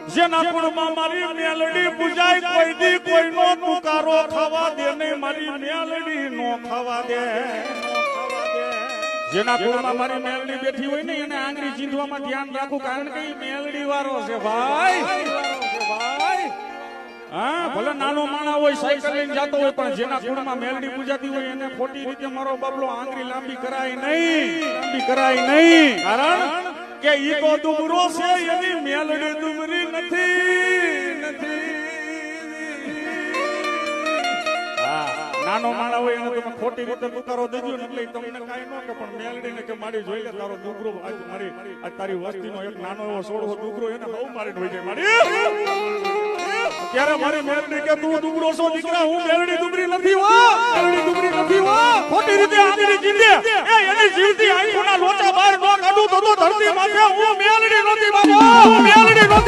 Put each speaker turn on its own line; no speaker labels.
જેના કુળમાં મારી મેલડી પૂજાય કોઈ દી કોઈનો તુકારો ખાવા દે નહીં મારી મેલડી નો ખાવા દે જેના કુળમાં મારી મેલડી બેઠી હોય ને એને આંગળી ચીંધવામાં ધ્યાન રાખું કારણ કે મેલડી વાળો છે ભાઈ હા ભલે નાનો માણા હોય સાયકલ લઈને જતો હોય પણ જેના કુળમાં મેલડી પૂજાતી હોય એને ખોટી રીતે મારો બાબલો આંગળી લાંબી કરાય નહીં કારણ કે ઈ તો ડુમરો છે એની મેલડી ડુમરી નથી નાનો માણા હોય એને તમે ખોટી રીતે તુકારો દેજો ને એટલે તમને કાઈ ન કે પણ મેલડીને કે મારી જોઈ લે તારો ડુગરો આજ મારી આજ તારી વસ્તીનો એક નાનો એવો છોડવો ડુગરો એને બહુ મારીને હોય જાય મારી ત્યારે મારી મેલડી કે તું ડુગરો છો દીકરા હું મેલડી ડુમરી નથી હો ખોટી રીતે આંગળી ચીંધે એ એની જીવતી આંખોના લોચા બહાર ન કાઢું તો ધરતી માથે હું મેલડી નથી બાબા હું મેલડી નથી